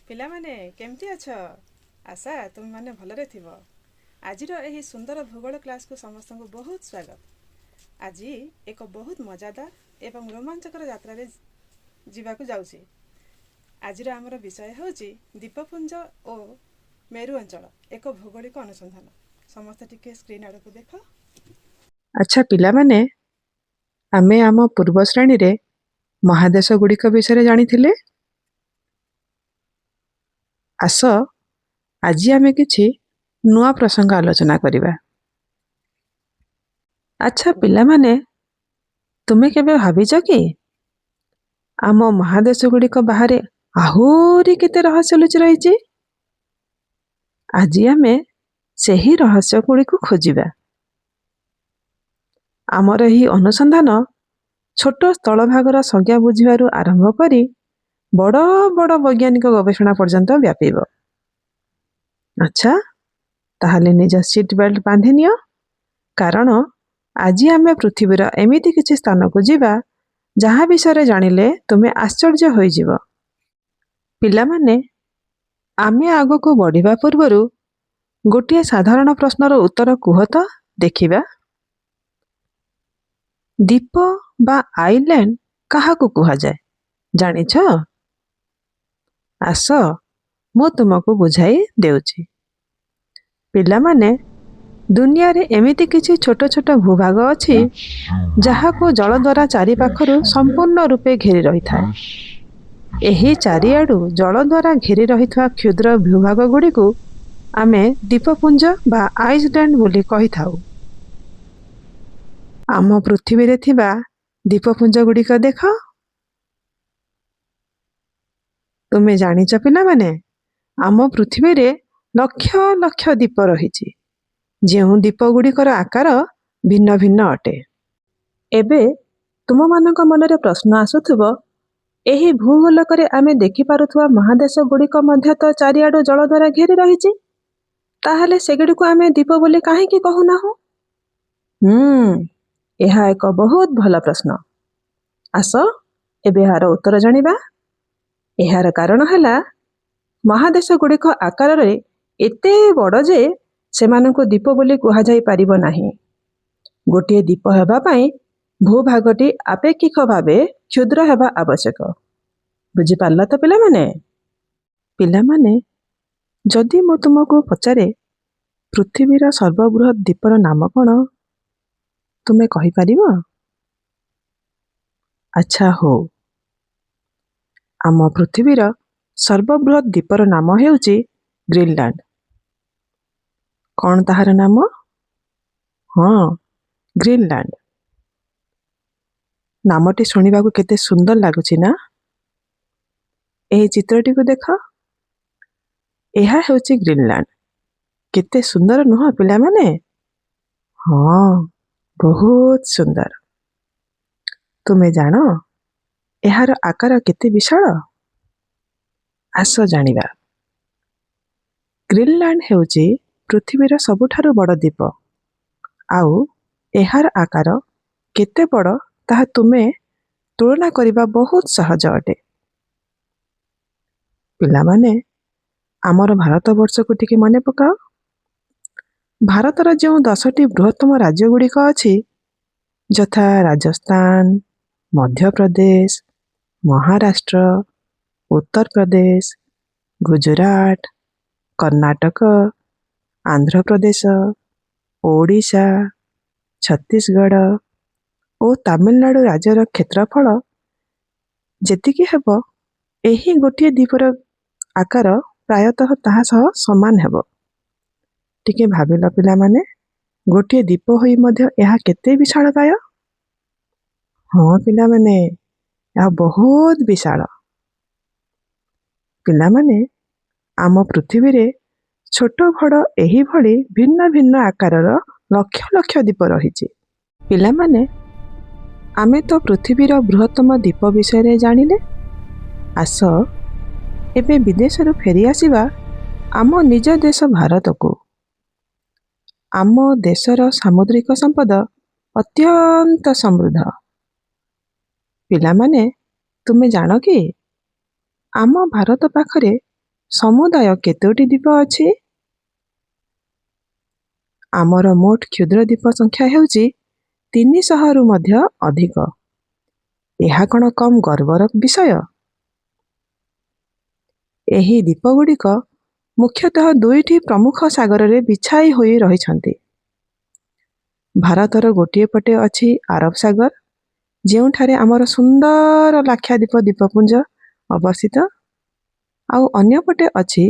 ପିଲାମାନେ କେମିତି ଅଛ? ଆଶା ତୁମେ ମାନେ ଭଲରେ ଥିବ। ଆଜିର ଏହି ସୁନ୍ଦର ଭୂଗୋଳ କ୍ଲାସକୁ ସମସ୍ତଙ୍କୁ ବହୁତ ସ୍ୱାଗତ। ଆଜି ଏକ ବହୁତ ମଜାଦାର ଏବଂ ରୋମାଞ୍ଚକର ଯାତ୍ରାରେ ଯିବାକୁ ଯାଉଛି। ଆଜିର ଆମର ବିଷୟ ହେଉଛି ଦ୍ୱୀପପୁଞ୍ଜ ଓ ମେରୁ ଅଞ୍ଚଳ ଏକ ଭୌଗୋଳିକ ଅନୁସନ୍ଧାନ। ସମସ୍ତେ ଟିକେ ସ୍କ୍ରିନ୍ ଆଡ଼କୁ ଦେଖ। ଆଚ୍ଛା ପିଲାମାନେ, ଆମେ ଆମ ପୂର୍ବ ଶ୍ରେଣୀରେ ମହାଦେଶ ଗୁଡ଼ିକ ବିଷୟରେ ଜାଣିଥିଲେ। ଆସ ଆଜି ଆମେ କିଛି ନୂଆ ପ୍ରସଙ୍ଗ ଆଲୋଚନା କରିବା। ଆଚ୍ଛା ପିଲାମାନେ, ତୁମେ କେବେ ଭାବିଛ କି ଆମ ମହାଦେଶ ଗୁଡ଼ିକ ବାହାରେ ଆହୁରି କେତେ ରହସ୍ୟ ଲୁଚି ରହିଛି? ଆଜି ଆମେ ସେହି ରହସ୍ୟ ଗୁଡ଼ିକୁ ଖୋଜିବା। ଆମର ଏହି ଅନୁସନ୍ଧାନ ଛୋଟ ସ୍ଥଳଭାଗର ସଂଜ୍ଞା ବୁଝିବାରୁ ଆରମ୍ଭ କରି ବଡ଼ ବଡ଼ ବୈଜ୍ଞାନିକ ଗବେଷଣା ପର୍ଯ୍ୟନ୍ତ ବ୍ୟାପିବ। ଆଚ୍ଛା, ତାହେଲେ ନିଜ ସିଟ୍ ବେଲ୍ଟ ବାନ୍ଧି ନିଅ, କାରଣ ଆଜି ଆମେ ପୃଥିବୀର ଏମିତି କିଛି ସ୍ଥାନକୁ ଯିବା ଯାହା ବିଷୟରେ ଜାଣିଲେ ତୁମେ ଆଶ୍ଚର୍ଯ୍ୟ ହୋଇଯିବ। ପିଲାମାନେ, ଆମେ ଆଗକୁ ବଢ଼ିବା ପୂର୍ବରୁ ଗୋଟିଏ ସାଧାରଣ ପ୍ରଶ୍ନର ଉତ୍ତର କୁହ ତ ଦେଖିବା। ଦ୍ୱୀପ ବା ଆଇଲ୍ୟାଣ୍ଡ କାହାକୁ କୁହାଯାଏ ଜାଣିଛ? ଆସ ମୁଁ ତୁମକୁ ବୁଝାଇ ଦେଉଛି। ପିଲାମାନେ, ଦୁନିଆରେ ଏମିତି କିଛି ଛୋଟ ଛୋଟ ଭୂଭାଗ ଅଛି ଯାହାକୁ ଜଳ ଦ୍ୱାରା ଚାରିପାଖରୁ ସମ୍ପୂର୍ଣ୍ଣ ରୂପେ ଘେରି ରହିଥାଏ। ଏହି ଚାରିଆଡ଼ୁ ଜଳ ଦ୍ୱାରା ଘେରି ରହିଥିବା କ୍ଷୁଦ୍ର ଭୂଭାଗ ଗୁଡ଼ିକୁ ଆମେ ଦ୍ୱୀପପୁଞ୍ଜ ବା ଆଇଲ୍ୟାଣ୍ଡ ବୋଲି କହିଥାଉ। ଆମ ପୃଥିବୀରେ ଥିବା ଦ୍ୱୀପପୁଞ୍ଜ ଗୁଡ଼ିକ ଦେଖ। ତୁମେ ଜାଣିଛ ପିଲାମାନେ, ଆମ ପୃଥିବୀରେ ଲକ୍ଷ ଲକ୍ଷ ଦ୍ୱୀପ ରହିଛି, ଯେଉଁ ଦ୍ୱୀପଗୁଡ଼ିକର ଆକାର ଭିନ୍ନ ଭିନ୍ନ ଅଟେ। ଏବେ ତୁମମାନଙ୍କ ମନରେ ପ୍ରଶ୍ନ ଆସୁଥିବ, ଏହି ଭୂଗୋଳକରେ ଆମେ ଦେଖିପାରୁଥିବା ମହାଦେଶ ଗୁଡ଼ିକ ମଧ୍ୟ ତ ଚାରିଆଡ଼ୁ ଜଳ ଦ୍ୱାରା ଘେରି ରହିଛି, ତାହେଲେ ସେଗୁଡ଼ିକୁ ଆମେ ଦ୍ୱୀପ ବୋଲି କାହିଁକି କହୁନାହୁଁ? ଏହା ଏକ ବହୁତ ଭଲ ପ୍ରଶ୍ନ। ଆସ ଏବେ ଏହାର ଉତ୍ତର ଜାଣିବା। ଏହାର କାରଣ ହେଲା, ମହାଦେଶ ଗୁଡ଼ିକ ଆକାରରେ ଏତେ ବଡ଼ ଯେ ସେମାନଙ୍କୁ ଦ୍ୱୀପ ବୋଲି କୁହାଯାଇ ପାରିବ ନାହିଁ। ଗୋଟିଏ ଦ୍ୱୀପ ହେବା ପାଇଁ ଭୂଭାଗଟି ଆପେକ୍ଷିକ ଭାବେ କ୍ଷୁଦ୍ର ହେବା ଆବଶ୍ୟକ। ବୁଝିପାରିଲ ତ ପିଲାମାନେ? ପିଲାମାନେ, ଯଦି ମୁଁ ତୁମକୁ ପଚାରେ ପୃଥିବୀର ସର୍ବବୃହତ୍ ଦ୍ୱୀପର ନାମ କ'ଣ, ତୁମେ କହିପାରିବ? ଆଚ୍ଛା ହଉ, ଆମ ପୃଥିବୀର ସର୍ବବୃହତ୍ ଦ୍ୱୀପର ନାମ ହେଉଛି ଗ୍ରୀନଲ୍ୟାଣ୍ଡ। କ'ଣ ତାହାର ନାମ? ହଁ, ଗ୍ରୀନଲ୍ୟାଣ୍ଡ। ନାମଟି ଶୁଣିବାକୁ କେତେ ସୁନ୍ଦର ଲାଗୁଛି ନା? ଏହି ଚିତ୍ରଟିକୁ ଦେଖ। ଏହା ହେଉଛି ଗ୍ରୀନଲ୍ୟାଣ୍ଡ। କେତେ ସୁନ୍ଦର ନୁହଁ ପିଲାମାନେ? ହଁ, ବହୁତ ସୁନ୍ଦର। ତୁମେ ଜାଣ ଏହାର ଆକାର କେତେ ବିଶାଳ? ଆସ ଜାଣିବା। ଗ୍ରୀନଲ୍ୟାଣ୍ଡ ହେଉଛି ପୃଥିବୀର ସବୁଠାରୁ ବଡ଼ ଦ୍ୱୀପ, ଆଉ ଏହାର ଆକାର କେତେ ବଡ଼ ତାହା ତୁମେ ତୁଳନା କରିବା ବହୁତ ସହଜ ଅଟେ। ପିଲାମାନେ, ଆମର ଭାରତବର୍ଷକୁ ଟିକେ ମନେ ପକାଅ। ଭାରତର ଯେଉଁ 10ଟି ବୃହତ୍ତମ ରାଜ୍ୟ ଗୁଡ଼ିକ ଅଛି, ଯଥା ରାଜସ୍ଥାନ, ମଧ୍ୟପ୍ରଦେଶ, ମହାରାଷ୍ଟ୍ର, ଉତ୍ତରପ୍ରଦେଶ, ଗୁଜରାଟ, କର୍ଣ୍ଣାଟକ, ଆନ୍ଧ୍ରପ୍ରଦେଶ, ଓଡ଼ିଶା, ଛତିଶଗଡ଼ ଓ ତାମିଲନାଡୁ ରାଜ୍ୟର କ୍ଷେତ୍ରଫଳ ଯେତିକି ହେବ, ଏହି ଗୋଟିଏ ଦ୍ୱୀପର ଆକାର ପ୍ରାୟତଃ ତାହା ସହ ସମାନ ହେବ। ଟିକେ ଭାବିଲ ପିଲାମାନେ, ଗୋଟିଏ ଦ୍ୱୀପ ହୋଇ ମଧ୍ୟ ଏହା କେତେ ବିଶାଳକାୟ? ହଁ ପିଲାମାନେ, ଏହା ବହୁତ ବିଶାଳ। ପିଲାମାନେ, ଆମ ପୃଥିବୀରେ ଛୋଟ ବଡ଼ ଏହିଭଳି ଭିନ୍ନ ଭିନ୍ନ ଆକାରର ଲକ୍ଷ ଲକ୍ଷ ଦ୍ୱୀପ ରହିଛି। ପିଲାମାନେ, ଆମେ ତ ପୃଥିବୀର ବୃହତ୍ତମ ଦ୍ୱୀପ ବିଷୟରେ ଜାଣିଲେ। ଆସ ଏବେ ବିଦେଶରୁ ଫେରିଆସିବା ଆମ ନିଜ ଦେଶ ଭାରତକୁ। ଆମ ଦେଶର ସାମୁଦ୍ରିକ ସମ୍ପଦ ଅତ୍ୟନ୍ତ ସମୃଦ୍ଧ। ପିଲାମାନେ, ତୁମେ ଜାଣ କି ଆମ ଭାରତ ପାଖରେ ସମୁଦାୟ କେତୋଟି ଦ୍ୱୀପ ଅଛି? ଆମର ମୋଟ କ୍ଷୁଦ୍ର ଦ୍ୱୀପ ସଂଖ୍ୟା ହେଉଛି 300ରୁ ମଧ୍ୟ ଅଧିକ। ଏହା କ'ଣ କମ୍ ଗର୍ବର ବିଷୟ? ଏହି ଦ୍ୱୀପଗୁଡ଼ିକ ମୁଖ୍ୟତଃ 2ଟି ପ୍ରମୁଖ ସାଗରରେ ବିଛାଇ ହୋଇ ରହିଛନ୍ତି। ଭାରତର ଗୋଟିଏ ପଟେ ଅଛି ଆରବ ସାଗର, ଯେଉଁଠାରେ ଆମର ସୁନ୍ଦର ଲାକ୍ଷାଦ୍ୱୀପ ଦ୍ୱୀପପୁଞ୍ଜ ଅବସ୍ଥିତ, ଆଉ ଅନ୍ୟପଟେ ଅଛି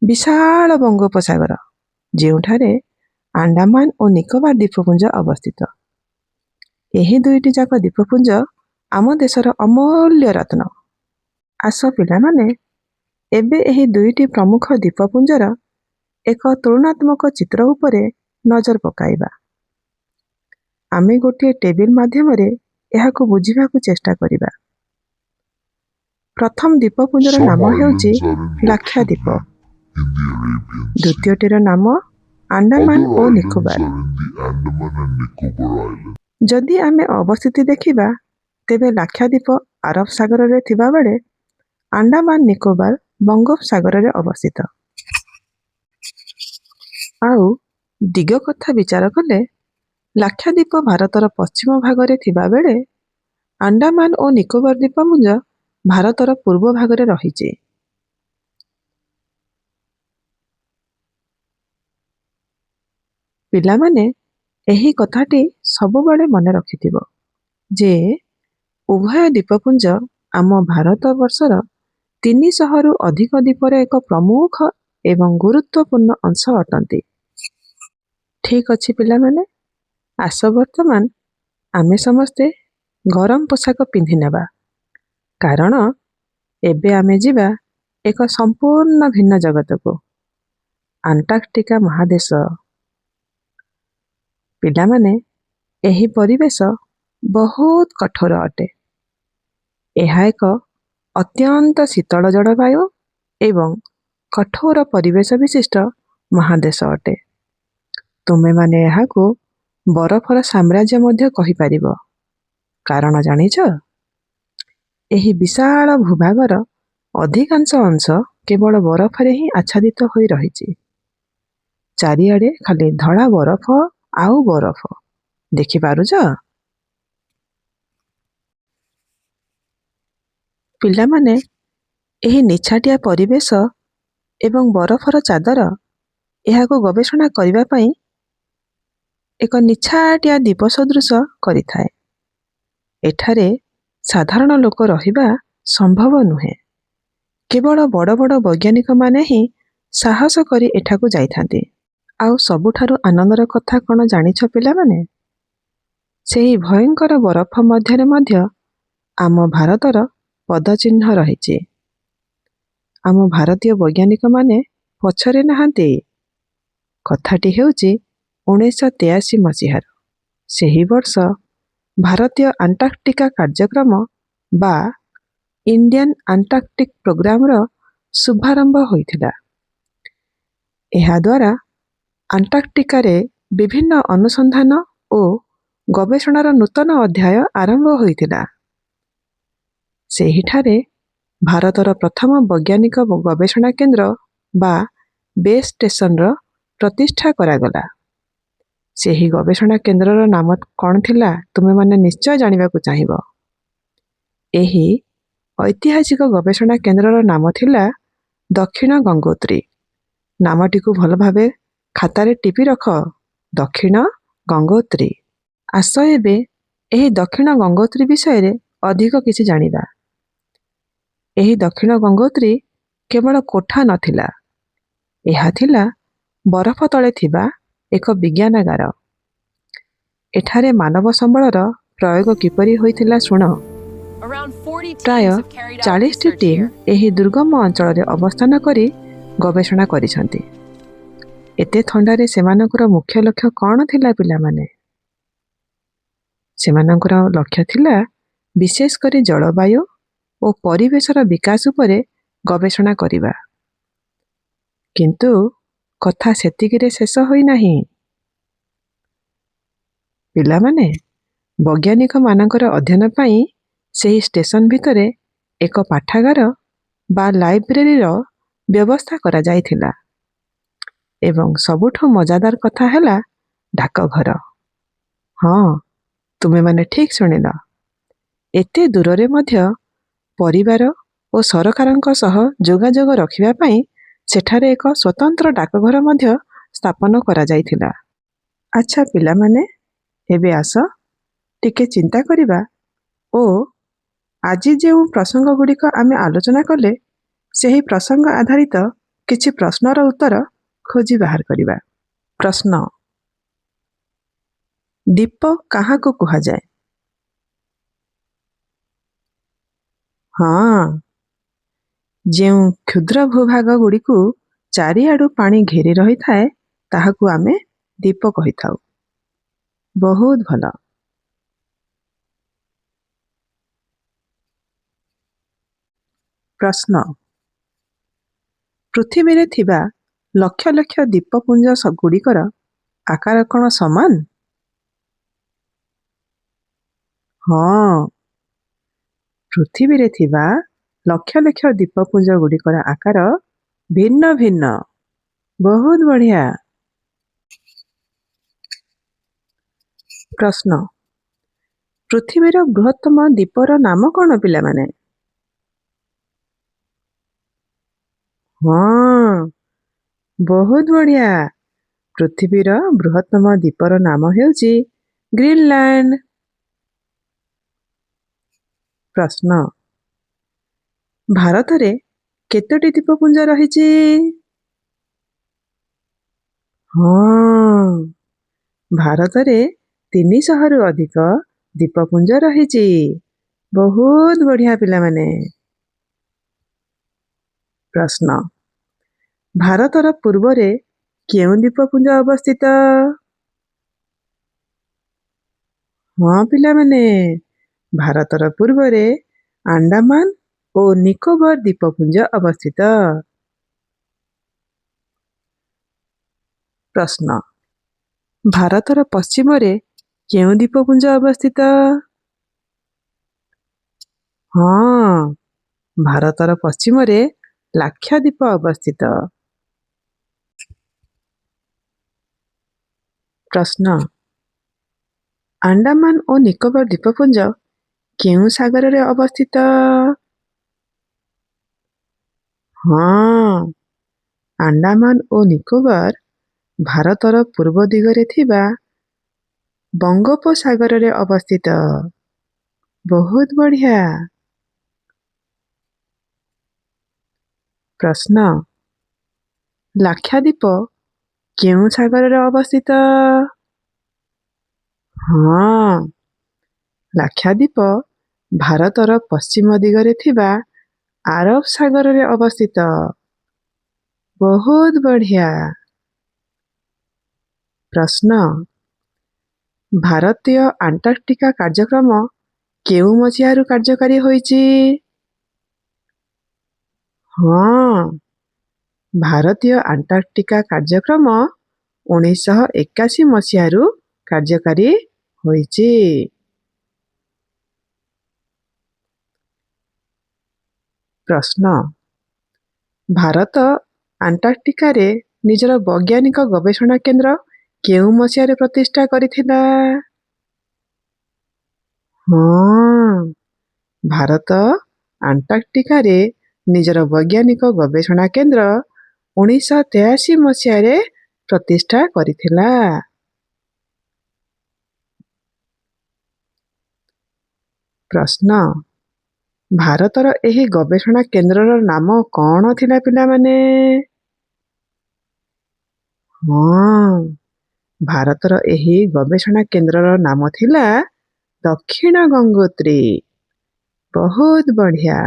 ବିଶାଳ ବଙ୍ଗୋପସାଗର, ଯେଉଁଠାରେ ଆଣ୍ଡାମାନ ଓ ନିକୋବର ଦ୍ୱୀପପୁଞ୍ଜ ଅବସ୍ଥିତ। ଏହି 2ଟି ଯାକ ଦ୍ୱୀପପୁଞ୍ଜ ଆମ ଦେଶର ଅମୂଲ୍ୟ ରତ୍ନ। ଆସ ପିଲାମାନେ, ଏବେ ଏହି 2ଟି ପ୍ରମୁଖ ଦ୍ୱୀପପୁଞ୍ଜର ଏକ ତୁଳନାତ୍ମକ ଚିତ୍ର ଉପରେ ନଜର ପକାଇବା। ଆମେ ଗୋଟିଏ ଟେବିଲ ମାଧ୍ୟମରେ ଏହାକୁ ବୁଝିବାକୁ ଚେଷ୍ଟା କରିବା। ପ୍ରଥମ ଦ୍ୱୀପପୁଞ୍ଜର ନାମ ହେଉଛି ଲାକ୍ଷାଦ୍ୱୀପ, ଦ୍ୱିତୀୟଟିର ନାମ ଆଣ୍ଡାମାନ ଓ ନିକୋବର। ଯଦି ଆମେ ଅବସ୍ଥିତି ଦେଖିବା, ତେବେ ଲାକ୍ଷାଦ୍ୱୀପ ଆରବ ସାଗରରେ ଥିବାବେଳେ ଆଣ୍ଡାମାନ ନିକୋବର ବଙ୍ଗୋପସାଗରରେ ଅବସ୍ଥିତ। ଆଉ ଦିଗ କଥା ବିଚାର କଲେ ଲାକ୍ଷାଦ୍ୱୀପ ଭାରତର ପଶ୍ଚିମ ଭାଗରେ ଥିବାବେଳେ ଆଣ୍ଡାମାନ ଓ ନିକୋବର ଦ୍ୱୀପପୁଞ୍ଜ ଭାରତର ପୂର୍ବ ଭାଗରେ ରହିଛି। ପିଲାମାନେ, ଏହି କଥାଟି ସବୁବେଳେ ମନେ ରଖିଥିବ ଯେ ଉଭୟ ଦ୍ୱୀପପୁଞ୍ଜ ଆମ ଭାରତବର୍ଷର 300ରୁ ଅଧିକ ଦ୍ୱୀପର ଏକ ପ୍ରମୁଖ ଏବଂ ଗୁରୁତ୍ୱପୂର୍ଣ୍ଣ ଅଂଶ ଅଟନ୍ତି। ଠିକ୍ ଅଛି ପିଲାମାନେ, ଆସ ବର୍ତ୍ତମାନ ଆମେ ସମସ୍ତେ ଗରମ ପୋଷାକ ପିନ୍ଧି ନେବା, କାରଣ ଏବେ ଆମେ ଯିବା ଏକ ସମ୍ପୂର୍ଣ୍ଣ ଭିନ୍ନ ଜଗତକୁ, ଆଣ୍ଟାର୍କଟିକା ମହାଦେଶ। ପିଲାମାନେ, ଏହି ପରିବେଶ ବହୁତ କଠୋର ଅଟେ। ଏହା ଏକ ଅତ୍ୟନ୍ତ ଶୀତଳ ଜଳବାୟୁ ଏବଂ କଠୋର ପରିବେଶ ବିଶିଷ୍ଟ ମହାଦେଶ ଅଟେ। ତୁମେମାନେ ଏହାକୁ ବରଫର ସାମ୍ରାଜ୍ୟ ମଧ୍ୟ କହିପାରିବ, କାରଣ ଜାଣିଛ, ଏହି ବିଶାଳ ଭୂଭାଗର ଅଧିକାଂଶ ଅଂଶ କେବଳ ବରଫରେ ହିଁ ଆଚ୍ଛାଦିତ ହୋଇ ରହିଛି। ଚାରିଆଡ଼େ ଖାଲି ଧଳା ବରଫ ଆଉ ବରଫ, ଦେଖିପାରୁଛ? ପିଲାମାନେ, ଏହି ନିଛାଟିଆ ପରିବେଶ ଏବଂ ବରଫର ଚାଦର ଏହାକୁ ଗବେଷଣା କରିବା ପାଇଁ ଏକ ନିଛାଟିଆ ଦ୍ୱୀପ ସଦୃଶ କରିଥାଏ। ଏଠାରେ ସାଧାରଣ ଲୋକ ରହିବା ସମ୍ଭବ ନୁହେଁ। କେବଳ ବଡ଼ ବଡ଼ ବୈଜ୍ଞାନିକମାନେ ହିଁ ସାହସ କରି ଏଠାକୁ ଯାଇଥାନ୍ତି। ଆଉ ସବୁଠାରୁ ଆନନ୍ଦର କଥା କ'ଣ ଜାଣିଛ ପିଲାମାନେ? ସେହି ଭୟଙ୍କର ବରଫ ମଧ୍ୟରେ ମଧ୍ୟ ଆମ ଭାରତର ପଦଚିହ୍ନ ରହିଛି। ଆମ ଭାରତୀୟ ବୈଜ୍ଞାନିକମାନେ ପଛରେ ନାହାନ୍ତି। କଥାଟି ହେଉଛି 1983 ମସିହାର। ସେହି ବର୍ଷ ଭାରତୀୟ ଆଣ୍ଟାର୍କଟିକା କାର୍ଯ୍ୟକ୍ରମ ବା ଇଣ୍ଡିଆନ୍ ଆଣ୍ଟାର୍କଟିକ୍ ପ୍ରୋଗ୍ରାମର ଶୁଭାରମ୍ଭ ହୋଇଥିଲା। ଏହାଦ୍ୱାରା ଆଣ୍ଟାର୍କଟିକାରେ ବିଭିନ୍ନ ଅନୁସନ୍ଧାନ ଓ ଗବେଷଣାର ନୂତନ ଅଧ୍ୟାୟ ଆରମ୍ଭ ହୋଇଥିଲା। ସେହିଠାରେ ଭାରତର ପ୍ରଥମ ବୈଜ୍ଞାନିକ ଗବେଷଣା କେନ୍ଦ୍ର ବା ବେସ୍ ଷ୍ଟେସନର ପ୍ରତିଷ୍ଠା କରାଗଲା। ସେହି ଗବେଷଣା କେନ୍ଦ୍ରର ନାମ କ'ଣ ଥିଲା ତୁମେମାନେ ନିଶ୍ଚୟ ଜାଣିବାକୁ ଚାହିଁବ। ଏହି ଐତିହାସିକ ଗବେଷଣା କେନ୍ଦ୍ରର ନାମ ଥିଲା ଦକ୍ଷିଣ ଗଙ୍ଗୋତ୍ରୀ। ନାମଟିକୁ ଭଲ ଭାବେ ଖାତାରେ ଟିପି ରଖ, ଦକ୍ଷିଣ ଗଙ୍ଗୋତ୍ରୀ। ଆସ ଏବେ ଏହି ଦକ୍ଷିଣ ଗଙ୍ଗୋତ୍ରୀ ବିଷୟରେ ଅଧିକ କିଛି ଜାଣିବା। ଏହି ଦକ୍ଷିଣ ଗଙ୍ଗୋତ୍ରୀ କେବଳ କୋଠା ନଥିଲା, ଏହା ଥିଲା ବରଫ ତଳେ ଥିବା ଏକ ବିଜ୍ଞାନାଗାର। ଏଠାରେ ମାନବ ସମ୍ବଳର ପ୍ରୟୋଗ କିପରି ହୋଇଥିଲା ଶୁଣ। ପ୍ରାୟ 40ଟି ଟିମ୍ ଏହି ଦୁର୍ଗମ ଅଞ୍ଚଳରେ ଅବସ୍ଥାନ କରି ଗବେଷଣା କରିଛନ୍ତି। ଏତେ ଥଣ୍ଡାରେ ସେମାନଙ୍କର ମୁଖ୍ୟ ଲକ୍ଷ୍ୟ କ'ଣ ଥିଲା ପିଲାମାନେ? ସେମାନଙ୍କର ଲକ୍ଷ୍ୟ ଥିଲା ବିଶେଷ କରି ଜଳବାୟୁ ଓ ପରିବେଶର ବିକାଶ ଉପରେ ଗବେଷଣା କରିବା। କିନ୍ତୁ କଥା ସେତିକିରେ ଶେଷ ହୋଇନାହିଁ। ପିଲାମାନେ, ବୈଜ୍ଞାନିକମାନଙ୍କର ଅଧ୍ୟୟନ ପାଇଁ ସେହି ଷ୍ଟେସନ ଭିତରେ ଏକ ପାଠାଗାର ବା ଲାଇବ୍ରେରୀର ବ୍ୟବସ୍ଥା କରାଯାଇଥିଲା। ଏବଂ ସବୁଠୁ ମଜାଦାର କଥା ହେଲା ଡାକଘର। ହଁ, ତୁମେମାନେ ଠିକ୍ ଶୁଣିଲ। ଏତେ ଦୂରରେ ମଧ୍ୟ ପରିବାର ଓ ସରକାରଙ୍କ ସହ ଯୋଗାଯୋଗ ରଖିବା ପାଇଁ ସେଠାରେ ଏକ ସ୍ୱତନ୍ତ୍ର ଡାକଘର ମଧ୍ୟ ସ୍ଥାପନ କରାଯାଇଥିଲା। ଆଚ୍ଛା ପିଲାମାନେ, ଏବେ ଆସ ଟିକେ ଚିନ୍ତା କରିବା ଓ ଆଜି ଯେଉଁ ପ୍ରସଙ୍ଗଗୁଡ଼ିକ ଆମେ ଆଲୋଚନା କଲେ ସେହି ପ୍ରସଙ୍ଗ ଆଧାରିତ କିଛି ପ୍ରଶ୍ନର ଉତ୍ତର ଖୋଜି ବାହାର କରିବା। ପ୍ରଶ୍ନ: ଦୀପ କାହାକୁ କୁହାଯାଏ? ହଁ, ଯେଉଁ କ୍ଷୁଦ୍ର ଭୂଭାଗ ଗୁଡ଼ିକୁ ଚାରିଆଡ଼ୁ ପାଣି ଘେରି ରହିଥାଏ ତାହାକୁ ଆମେ ଦୀପ କହିଥାଉ। ବହୁତ ଭଲ। ପ୍ରଶ୍ନ: ପୃଥିବୀରେ ଥିବା ଲକ୍ଷ ଲକ୍ଷ ଦୀପପୁଞ୍ଜ ଗୁଡ଼ିକର ଆକାର କ'ଣ ସମାନ? ହଁ, ପୃଥିବୀରେ ଥିବା ଲକ୍ଷ ଲକ୍ଷ ଦୀପପୁଞ୍ଜ ଗୁଡ଼ିକର ଆକାର ଭିନ୍ନ ଭିନ୍ନ। ବହୁତ ବଢ଼ିଆ। ପ୍ରଶ୍ନ: ପୃଥିବୀର ବୃହତ୍ତମ ଦ୍ୱୀପର ନାମ କ'ଣ ପିଲାମାନେ? ହଁ, ବହୁତ ବଢ଼ିଆ। ପୃଥିବୀର ବୃହତ୍ତମ ଦ୍ୱୀପର ନାମ ହେଉଛି ଗ୍ରୀନଲ୍ୟାଣ୍ଡ। ପ୍ରଶ୍ନ: ଭାରତରେ କେତୋଟି ଦ୍ୱୀପପୁଞ୍ଜ ରହିଛି? ହଁ, ଭାରତରେ 300ରୁ ଅଧିକ ଦ୍ୱୀପପୁଞ୍ଜ ରହିଛି। ବହୁତ ବଢ଼ିଆ ପିଲାମାନେ। ପ୍ରଶ୍ନ: ଭାରତର ପୂର୍ବରେ କେଉଁ ଦ୍ୱୀପପୁଞ୍ଜ ଅବସ୍ଥିତ? ହଁ ପିଲାମାନେ, ଭାରତର ପୂର୍ବରେ ଆଣ୍ଡାମାନ ଓ ନିକୋବର ଦ୍ୱୀପପୁଞ୍ଜ ଅବସ୍ଥିତ। ପ୍ରଶ୍ନ: ଭାରତର ପଶ୍ଚିମରେ କେଉଁ ଦ୍ୱୀପପୁଞ୍ଜ ଅବସ୍ଥିତ? ହଁ, ଭାରତର ପଶ୍ଚିମରେ ଲାକ୍ଷାଦ୍ୱୀପ ଅବସ୍ଥିତ। ପ୍ରଶ୍ନ: ଆଣ୍ଡାମାନ ଓ ନିକୋବର ଦ୍ୱୀପପୁଞ୍ଜ କେଉଁ ସାଗରରେ ଅବସ୍ଥିତ? ହଁ, ଆଣ୍ଡାମାନ ଓ ନିକୋବର ଭାରତର ପୂର୍ବ ଦିଗରେ ଥିବା ବଙ୍ଗୋପସାଗରରେ ଅବସ୍ଥିତ। ବହୁତ ବଢ଼ିଆ। ପ୍ରଶ୍ନ: ଲାକ୍ଷାଦ୍ୱୀପ କେଉଁ ସାଗରରେ ଅବସ୍ଥିତ? ହଁ, ଲାକ୍ଷାଦ୍ୱୀପ ଭାରତର ପଶ୍ଚିମ ଦିଗରେ ଥିବା ଆରବ ସାଗରରେ ଅବସ୍ଥିତ। ବହୁତ ବଢ଼ିଆ। ପ୍ରଶ୍ନ: ଭାରତୀୟ ଆଣ୍ଟାର୍କଟିକା କାର୍ଯ୍ୟକ୍ରମ କେଉଁ ମସିହାରୁ କାର୍ଯ୍ୟକାରୀ ହୋଇଛି? ହଁ, ଭାରତୀୟ ଆଣ୍ଟାର୍କଟିକା କାର୍ଯ୍ୟକ୍ରମ 1981 ମସିହାରୁ କାର୍ଯ୍ୟକାରୀ ହୋଇଛି। ପ୍ରଶ୍ନ: ଭାରତ ଆଣ୍ଟାର୍କଟିକାରେ ନିଜର ବୈଜ୍ଞାନିକ ଗବେଷଣା କେନ୍ଦ୍ର କେଉଁ ମସିହାରେ ପ୍ରତିଷ୍ଠା କରିଥିଲା? ହଁ, ଭାରତ ଆଣ୍ଟାର୍କଟିକାରେ ନିଜର ବୈଜ୍ଞାନିକ ଗବେଷଣା କେନ୍ଦ୍ର 1983 ମସିହାରେ ପ୍ରତିଷ୍ଠା କରିଥିଲା। ପ୍ରଶ୍ନ: ଭାରତର ଏହି ଗବେଷଣା କେନ୍ଦ୍ରର ନାମ କ'ଣ ଥିଲା ପିଲାମାନେ? ହଁ, ଭାରତର ଏହି ଗବେଷଣା କେନ୍ଦ୍ରର ନାମ ଥିଲା ଦକ୍ଷିଣ ଗଙ୍ଗୋତ୍ରୀ। ବହୁତ ବଢ଼ିଆ।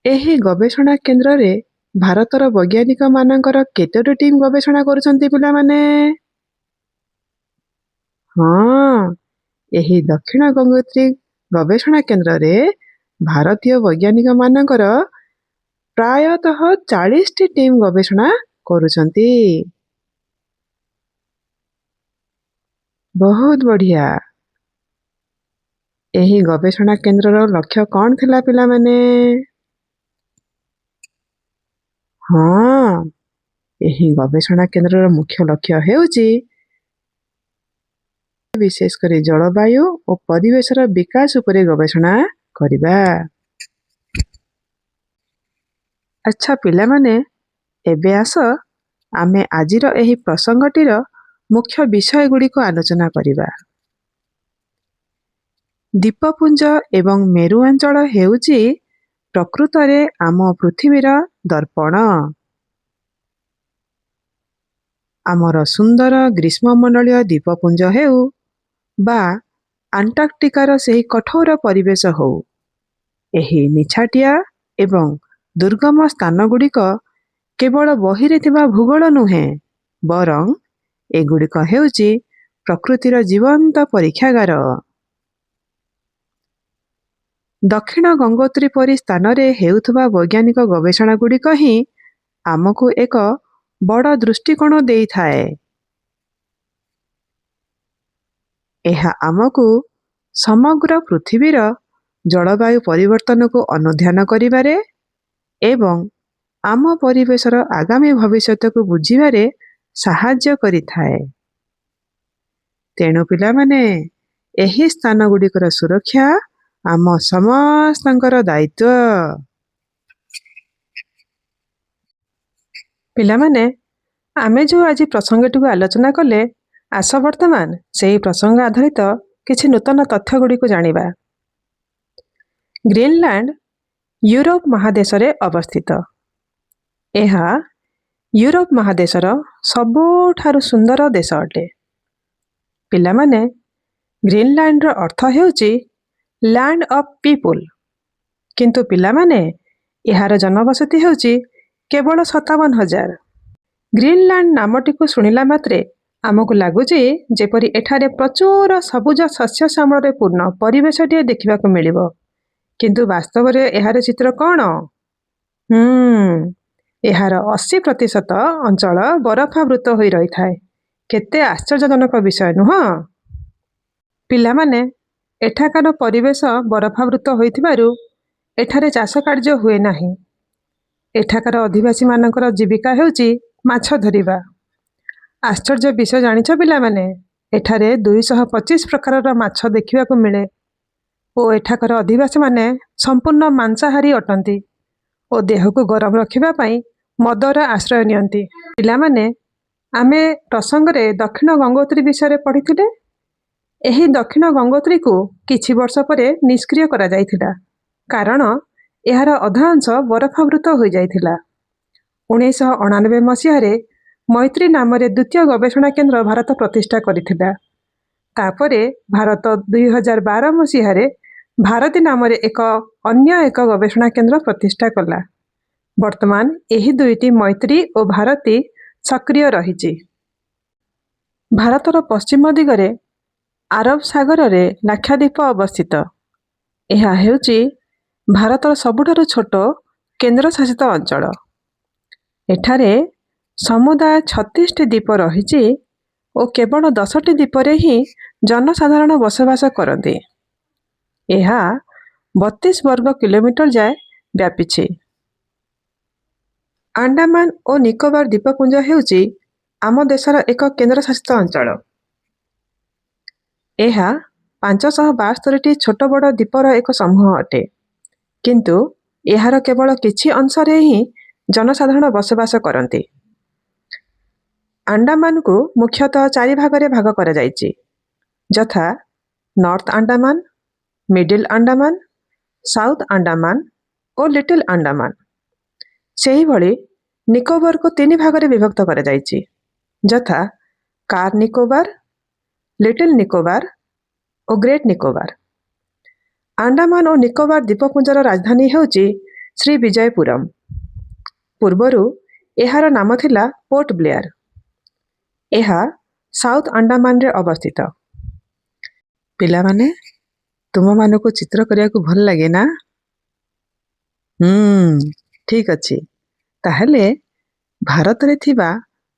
ଏହି ଗବେଷଣା କେନ୍ଦ୍ରରେ ଭାରତର ବୈଜ୍ଞାନିକମାନଙ୍କର କେତୋଟି ଟିମ୍ ଗବେଷଣା କରୁଛନ୍ତି ପିଲାମାନେ? ହଁ, ଏହି ଦକ୍ଷିଣ ଗଙ୍ଗୋତ୍ରୀ ଗବେଷଣା କେନ୍ଦ୍ରରେ ଭାରତୀୟ ବୈଜ୍ଞାନିକମାନଙ୍କର ପ୍ରାୟତଃ 40ଟି ଟିମ୍ ଗବେଷଣା କରୁଛନ୍ତି। ବହୁତ ବଢ଼ିଆ। ଏହି ଗବେଷଣା କେନ୍ଦ୍ରର ଲକ୍ଷ୍ୟ କ'ଣ ଥିଲା ପିଲାମାନେ? ହଁ, ଏହି ଗବେଷଣା କେନ୍ଦ୍ରର ମୁଖ୍ୟ ଲକ୍ଷ୍ୟ ହେଉଛି ବିଶେଷ କରି ଜଳବାୟୁ ଓ ପରିବେଶର ବିକାଶ ଉପରେ ଗବେଷଣା କରିବା। ଆଚ୍ଛା ପିଲାମାନେ, ଏବେ ଆସ ଆମେ ଆଜିର ଏହି ପ୍ରସଙ୍ଗଟିର ମୁଖ୍ୟ ବିଷୟଗୁଡ଼ିକୁ ଆଲୋଚନା କରିବା। ଦ୍ୱୀପପୁଞ୍ଜ ଏବଂ ମେରୁ ଅଞ୍ଚଳ ହେଉଛି ପ୍ରକୃତରେ ଆମ ପୃଥିବୀର ଦର୍ପଣ। ଆମର ସୁନ୍ଦର ଗ୍ରୀଷ୍ମମଣ୍ଡଳୀୟ ଦ୍ୱୀପପୁଞ୍ଜ ହେଉ ବା ଆଣ୍ଟାର୍କଟିକାର ସେହି କଠୋର ପରିବେଶ ହେଉ, ଏହି ନିଛାଟିଆ ଏବଂ ଦୁର୍ଗମ ସ୍ଥାନଗୁଡ଼ିକ କେବଳ ବହିରେ ଥିବା ଭୂଗୋଳ ନୁହେଁ, ବରଂ ଏଗୁଡ଼ିକ ହେଉଛି ପ୍ରକୃତିର ଜୀବନ୍ତ ପରୀକ୍ଷାଗାର। ଦକ୍ଷିଣ ଗଙ୍ଗୋତ୍ରୀ ପରି ସ୍ଥାନରେ ହେଉଥିବା ବୈଜ୍ଞାନିକ ଗବେଷଣାଗୁଡ଼ିକ ହିଁ ଆମକୁ ଏକ ବଡ଼ ଦୃଷ୍ଟିକୋଣ ଦେଇଥାଏ। ଏହା ଆମକୁ ସମଗ୍ର ପୃଥିବୀର ଜଳବାୟୁ ପରିବର୍ତ୍ତନକୁ ଅନୁଧ୍ୟାନ କରିବାରେ ଏବଂ ଆମ ପରିବେଶର ଆଗାମୀ ଭବିଷ୍ୟତକୁ ବୁଝିବାରେ ସାହାଯ୍ୟ କରିଥାଏ। ତେଣୁ ପିଲାମାନେ, ଏହି ସ୍ଥାନଗୁଡ଼ିକର ସୁରକ୍ଷା ଆମ ସମସ୍ତଙ୍କର ଦାୟିତ୍ୱ। ପିଲାମାନେ, ଆମେ ଯେଉଁ ଆଜି ପ୍ରସଙ୍ଗଟିକୁ ଆଲୋଚନା କଲେ, ଆସ ବର୍ତ୍ତମାନ ସେହି ପ୍ରସଙ୍ଗ ଆଧାରିତ କିଛି ନୂତନ ତଥ୍ୟଗୁଡ଼ିକୁ ଜାଣିବା। ଗ୍ରୀନଲ୍ୟାଣ୍ଡ ୟୁରୋପ ମହାଦେଶରେ ଅବସ୍ଥିତ। ଏହା ୟୁରୋପ ମହାଦେଶର ସବୁଠାରୁ ସୁନ୍ଦର ଦେଶ ଅଟେ। ପିଲାମାନେ, ଗ୍ରୀନଲ୍ୟାଣ୍ଡର ଅର୍ଥ ହେଉଛି ଲ୍ୟାଣ୍ଡ ଅଫ୍ ପିପୁଲ, କିନ୍ତୁ ପିଲାମାନେ ଏହାର ଜନବସତି ହେଉଛି କେବଳ 57,000। ଗ୍ରୀନଲ୍ୟାଣ୍ଡ ନାମଟିକୁ ଶୁଣିଲା ମାତ୍ରେ ଆମକୁ ଲାଗୁଛି ଯେପରି ଏଠାରେ ପ୍ରଚୁର ସବୁଜ ଶସ୍ୟ ଶ୍ୟାମଳରେ ପୂର୍ଣ୍ଣ ପରିବେଶଟିଏ ଦେଖିବାକୁ ମିଳିବ, କିନ୍ତୁ ବାସ୍ତବରେ ଏହାର ଚିତ୍ର କ'ଣ? ଏହାର 80% ଅଞ୍ଚଳ ବରଫାବୃତ ହୋଇ ରହିଥାଏ। କେତେ ଆଶ୍ଚର୍ଯ୍ୟଜନକ ବିଷୟ, ନୁହଁ? ପିଲାମାନେ, ଏଠାକାର ପରିବେଶ ବରଫାବୃତ ହୋଇଥିବାରୁ ଏଠାରେ ଚାଷ କାର୍ଯ୍ୟ ହୁଏ ନାହିଁ। ଏଠାକାର ଅଧିବାସୀମାନଙ୍କର ଜୀବିକା ହେଉଛି ମାଛ ଧରିବା। ଆଶ୍ଚର୍ଯ୍ୟ ବିଷୟ ଜାଣିଛ ପିଲାମାନେ, ଏଠାରେ 225 ପ୍ରକାରର ମାଛ ଦେଖିବାକୁ ମିଳେ ଓ ଏଠାକାର ଅଧିବାସୀମାନେ ସମ୍ପୂର୍ଣ୍ଣ ମାଂସାହାରୀ ଅଟନ୍ତି ଓ ଦେହକୁ ଗରମ ରଖିବା ପାଇଁ ମଦର ଆଶ୍ରୟ ନିଅନ୍ତି। ପିଲାମାନେ, ଆମେ ପ୍ରସଙ୍ଗରେ ଦକ୍ଷିଣ ଗଙ୍ଗୋତ୍ରୀ ବିଷୟରେ ପଢ଼ିଥିଲେ। ଏହି ଦକ୍ଷିଣ ଗଙ୍ଗୋତ୍ରୀକୁ କିଛି ବର୍ଷ ପରେ ନିଷ୍କ୍ରିୟ କରାଯାଇଥିଲା, କାରଣ ଏହାର ଅଧା ଅଂଶ ବରଫାବୃତ ହୋଇଯାଇଥିଲା। 1999 ମସିହାରେ ମୈତ୍ରୀ ନାମରେ ଦ୍ୱିତୀୟ ଗବେଷଣା କେନ୍ଦ୍ର ଭାରତ ପ୍ରତିଷ୍ଠା କରିଥିଲା। ତାପରେ ଭାରତ 2012 ମସିହାରେ ଭାରତୀ ନାମରେ ଅନ୍ୟ ଏକ ଗବେଷଣା କେନ୍ଦ୍ର ପ୍ରତିଷ୍ଠା କଲା। ବର୍ତ୍ତମାନ ଏହି ଦୁଇଟି ମୈତ୍ରୀ ଓ ଭାରତୀ ସକ୍ରିୟ ରହିଛି। ଭାରତର ପଶ୍ଚିମ ଦିଗରେ ଆରବ ସାଗରରେ ଲାକ୍ଷାଦ୍ୱୀପ ଅବସ୍ଥିତ। ଏହା ହେଉଛି ଭାରତର ସବୁଠାରୁ ଛୋଟ କେନ୍ଦ୍ରଶାସିତ ଅଞ୍ଚଳ। ଏଠାରେ ସମୁଦାୟ 36ଟି ଦ୍ୱୀପ ରହିଛି ଓ କେବଳ 10ଟି ଦ୍ୱୀପରେ ହିଁ ଜନସାଧାରଣ ବସବାସ କରନ୍ତି। ଏହା 32 ବର୍ଗ କିଲୋମିଟର ଯାଏ ବ୍ୟାପିଛି। ଆଣ୍ଡାମାନ ଓ ନିକୋବର ଦ୍ୱୀପପୁଞ୍ଜ ହେଉଛି ଆମ ଦେଶର ଏକ କେନ୍ଦ୍ରଶାସିତ ଅଞ୍ଚଳ। ଏହା 572ଟି ଛୋଟ ବଡ଼ ଦ୍ୱୀପର ଏକ ସମୂହ ଅଟେ, କିନ୍ତୁ ଏହାର କେବଳ କିଛି ଅଂଶରେ ହିଁ ଜନସାଧାରଣ ବସବାସ କରନ୍ତି। ଆଣ୍ଡାମାନକୁ ମୁଖ୍ୟତଃ 4 ଭାଗରେ ଭାଗ କରାଯାଇଛି, ଯଥା north Andaman, middle Andaman, south Andaman ଓ ଲିଟିଲ ଆଣ୍ଡାମାନ। ସେହିଭଳି ନିକୋବରକୁ 3 ଭାଗରେ ବିଭକ୍ତ କରାଯାଇଛି, ଯଥା କାର ନିକୋବର, ଲିଟିଲ ନିକୋବର ଓ ଗ୍ରେଟ ନିକୋବର। ଆଣ୍ଡାମାନ ଓ ନିକୋବର ଦ୍ୱୀପପୁଞ୍ଜର ରାଜଧାନୀ ହେଉଛି ଶ୍ରୀବିଜୟପୁରମ। ପୂର୍ବରୁ ଏହାର ନାମ ଥିଲା ପୋର୍ଟ ବ୍ଲେୟାର। ଏହା ସାଉଥ ଆଣ୍ଡାମାନରେ ଅବସ୍ଥିତ। ପିଲାମାନେ, ତୁମମାନଙ୍କୁ ଚିତ୍ର କରିବାକୁ ଭଲ ଲାଗେ ନା? ଠିକ୍ ଅଛି। ତାହେଲେ ଭାରତରେ ଥିବା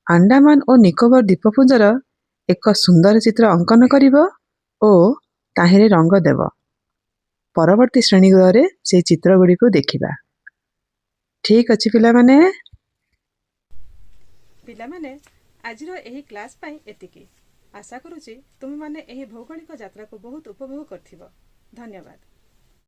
ଆଣ୍ଡାମାନ ଓ ନିକୋବର ଦ୍ୱୀପପୁଞ୍ଜର ଏକ ସୁନ୍ଦର ଚିତ୍ର ଅଙ୍କନ କରିବ ଓ ତାହିଁରେ ରଙ୍ଗ ଦେବ। ପରବର୍ତ୍ତୀ ଶ୍ରେଣୀଗୃହରେ ସେହି ଚିତ୍ରଗୁଡ଼ିକୁ ଦେଖିବା। ଠିକ୍ ଅଛି ପିଲାମାନେ। ପିଲାମାନେ, ଆଜିର ଏହି କ୍ଲାସ୍ ପାଇଁ ଏତିକି। ଆଶା କରୁଛି ତୁମେମାନେ ଏହି ଭୌଗୋଳିକ ଯାତ୍ରାକୁ ବହୁତ ଉପଭୋଗ କରିଥିବ। ଧନ୍ୟବାଦ।